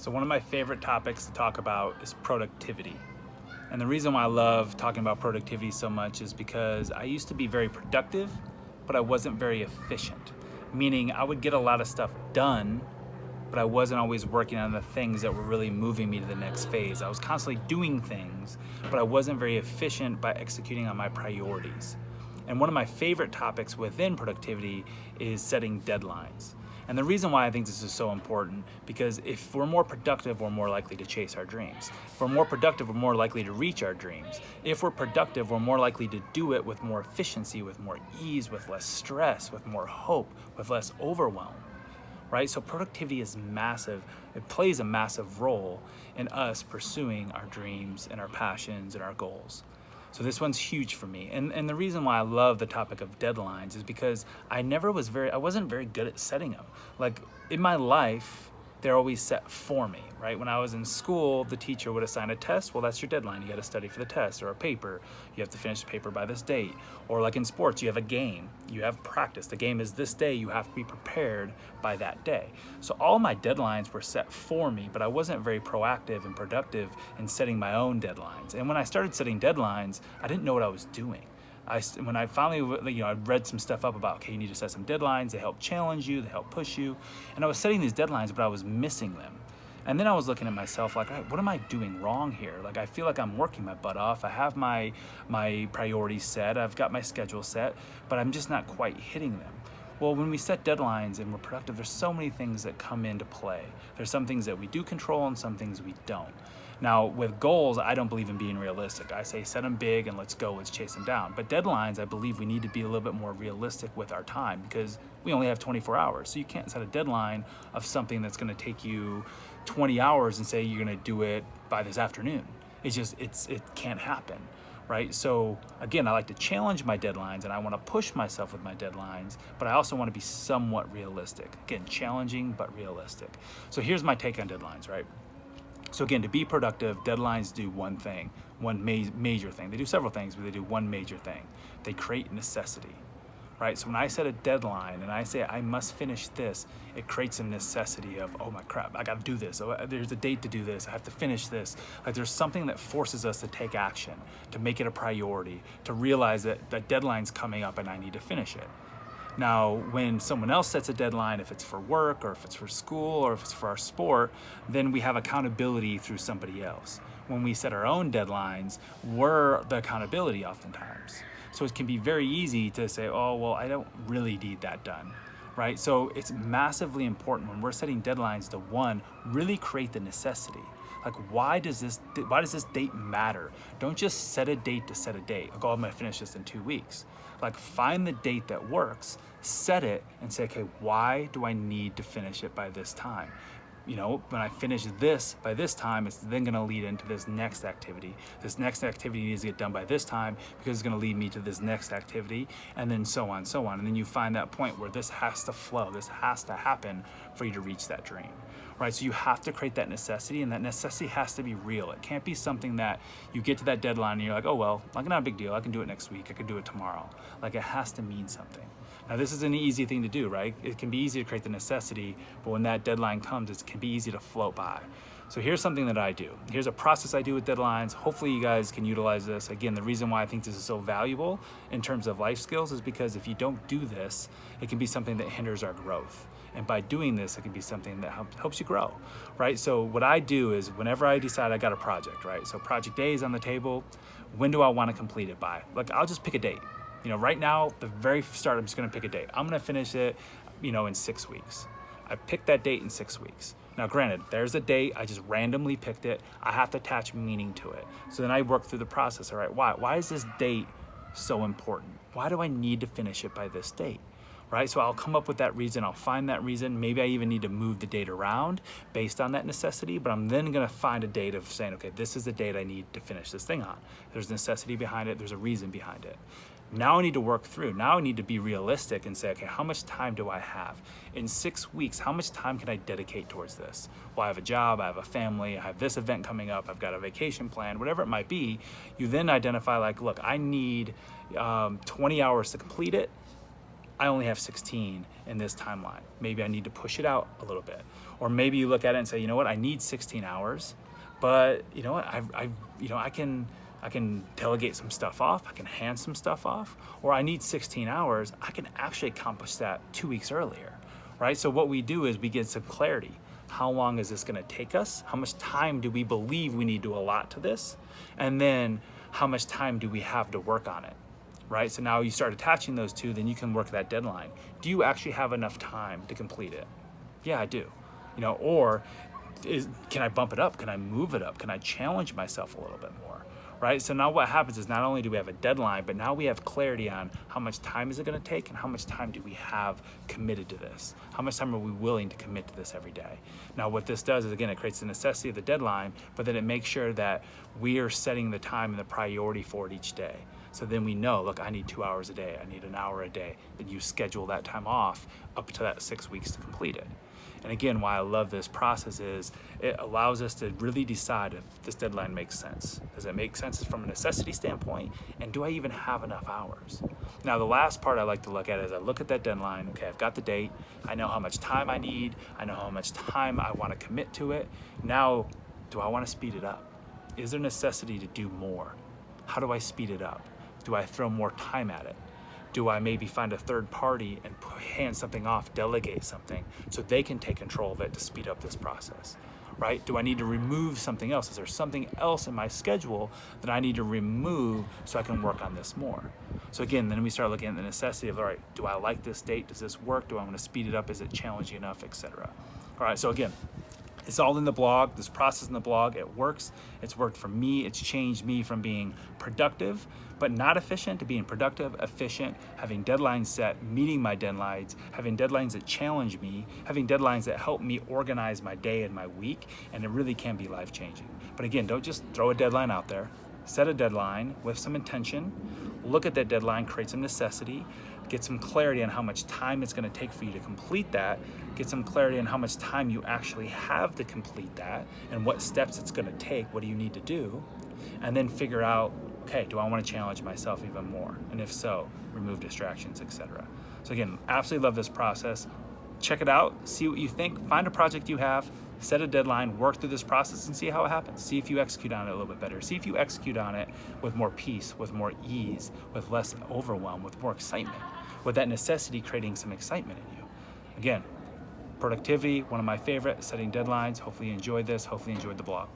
So one of my favorite topics to talk about is productivity. And the reason why I love talking about productivity so much is because I used to be very productive, but I wasn't very efficient. Meaning I would get a lot of stuff done, but I wasn't always working on the things that were really moving me to the next phase. I was constantly doing things, but I wasn't very efficient by executing on my priorities. And one of my favorite topics within productivity is setting deadlines. And the reason why I think this is so important, because if we're more productive, we're more likely to chase our dreams. If we're more productive, we're more likely to reach our dreams. If we're productive, we're more likely to do it with more efficiency, with more ease, with less stress, with more hope, with less overwhelm, right? So productivity is massive. It plays a massive role in us pursuing our dreams and our passions and our goals. So this one's huge for me. And the reason why I love the topic of deadlines is because I wasn't very good at setting them. Like in my life, they're always set for me, right? When I was in school, the teacher would assign a test. Well, that's your deadline. You got to study for the test, or a paper. You have to finish the paper by this date. Or like in sports, you have a game. You have practice. The game is this day. You have to be prepared by that day. So all my deadlines were set for me, but I wasn't very proactive and productive in setting my own deadlines. And when I started setting deadlines, I didn't know what I was doing. When I finally, I read some stuff up about, okay, you need to set some deadlines. They help challenge you, they help push you. And I was setting these deadlines, but I was missing them. And then I was looking at myself like, what am I doing wrong here? Like, I feel like I'm working my butt off. I have my priorities set. I've got my schedule set, but I'm just not quite hitting them. Well, when we set deadlines and we're productive, there's so many things that come into play. There's some things that we do control and some things we don't. Now, with goals, I don't believe in being realistic. I say set them big and let's go, let's chase them down. But deadlines, I believe we need to be a little bit more realistic with our time because we only have 24 hours. So you can't set a deadline of something that's gonna take you 20 hours and say you're gonna do it by this afternoon. It can't happen. Right? So again, I like to challenge my deadlines and I want to push myself with my deadlines, but I also want to be somewhat realistic. Again, challenging, but realistic. So here's my take on deadlines, right? So again, to be productive, deadlines do one thing, one major thing. They do several things, but they do one major thing. They create necessity, right? So when I set a deadline and I say I must finish this, it creates a necessity of, oh my crap, I gotta do this. Oh, there's a date to do this. I have to finish this. Like there's something that forces us to take action, to make it a priority, to realize that the deadline's coming up and I need to finish it. Now, when someone else sets a deadline, if it's for work or if it's for school or if it's for our sport, then we have accountability through somebody else. When we set our own deadlines, we're the accountability oftentimes. So it can be very easy to say, oh, well, I don't really need that done, right? So it's massively important when we're setting deadlines to one, really create the necessity. Like, why does this date matter? Don't just set a date to set a date. Like, oh, I'm gonna finish this in 2 weeks. Like, find the date that works, set it, and say, okay, why do I need to finish it by this time? When I finish this by this time, it's then gonna lead into this next activity. This next activity needs to get done by this time because it's gonna lead me to this next activity, and then so on, so on. And then you find that point where this has to flow, this has to happen for you to reach that dream, right? So you have to create that necessity, and that necessity has to be real. It can't be something that you get to that deadline and you're like, oh, well, like, not a big deal. I can do it next week. I can do it tomorrow. Like, it has to mean something. Now, this is an easy thing to do, right? It can be easy to create the necessity, but when that deadline comes, it can be easy to float by. So here's something that I do. Here's a process I do with deadlines. Hopefully you guys can utilize this. Again, the reason why I think this is so valuable in terms of life skills is because if you don't do this, it can be something that hinders our growth. And by doing this, it can be something that helps you grow, right? So what I do is whenever I decide I got a project, right? So project A is on the table. When do I want to complete it by? Like, I'll just pick a date. Right now, the very start, I'm just gonna pick a date. I'm gonna finish it, in 6 weeks. I picked that date in 6 weeks. Now, granted, there's a date, I just randomly picked it. I have to attach meaning to it. So then I work through the process, all right, why is this date so important? Why do I need to finish it by this date? Right? So I'll come up with that reason, I'll find that reason. Maybe I even need to move the date around based on that necessity, but I'm then gonna find a date of saying, okay, this is the date I need to finish this thing on. There's necessity behind it, there's a reason behind it. Now I need to work through. Now I need to be realistic and say, okay, how much time do I have? In 6 weeks, how much time can I dedicate towards this? Well, I have a job, I have a family, I have this event coming up, I've got a vacation plan, whatever it might be. You then identify like, look, I need 20 hours to complete it. I only have 16 in this timeline. Maybe I need to push it out a little bit. Or maybe you look at it and say, you know what, I need 16 hours, but you know what, I can delegate some stuff off, I can hand some stuff off, or I need 16 hours, I can actually accomplish that 2 weeks earlier, right? So what we do is we get some clarity. How long is this gonna take us? How much time do we believe we need to allot to this? And then how much time do we have to work on it, right? So now you start attaching those two, then you can work that deadline. Do you actually have enough time to complete it? Yeah, I do. You know, or can I bump it up? Can I move it up? Can I challenge myself a little bit more, right? So now what happens is not only do we have a deadline, but now we have clarity on how much time is it gonna take and how much time do we have committed to this? How much time are we willing to commit to this every day? Now what this does is, again, it creates the necessity of the deadline, but then it makes sure that we are setting the time and the priority for it each day. So then we know, look, I need 2 hours a day, I need an hour a day. Then you schedule that time off up to that 6 weeks to complete it. And again, why I love this process is it allows us to really decide if this deadline makes sense. Does it make sense from a necessity standpoint? And do I even have enough hours? Now, the last part I like to look at is I look at that deadline. Okay, I've got the date. I know how much time I need. I know how much time I want to commit to it. Now, do I want to speed it up? Is there necessity to do more? How do I speed it up? Do I throw more time at it? Do I maybe find a third party and hand something off, delegate something, so they can take control of it to speed up this process, right? Do I need to remove something else? Is there something else in my schedule that I need to remove so I can work on this more? So again, then we start looking at the necessity of, all right, do I like this date? Does this work? Do I want to speed it up? Is it challenging enough, etc.? All right, so again, it's all in the blog, this process in the blog, it works. It's worked for me, it's changed me from being productive, but not efficient, to being productive, efficient, having deadlines set, meeting my deadlines, having deadlines that challenge me, having deadlines that help me organize my day and my week, and it really can be life-changing. But again, don't just throw a deadline out there. Set a deadline with some intention, look at that deadline, create some necessity, get some clarity on how much time it's going to take for you to complete that, get some clarity on how much time you actually have to complete that and what steps it's going to take, what do you need to do, and then figure out, okay, do I want to challenge myself even more? And if so, remove distractions, etc. So again, absolutely love this process. Check it out, see what you think, find a project you have, set a deadline, work through this process and see how it happens. See if you execute on it a little bit better. See if you execute on it with more peace, with more ease, with less overwhelm, with more excitement, with that necessity creating some excitement in you. Again, productivity, one of my favorite, setting deadlines. Hopefully you enjoyed this, hopefully you enjoyed the blog.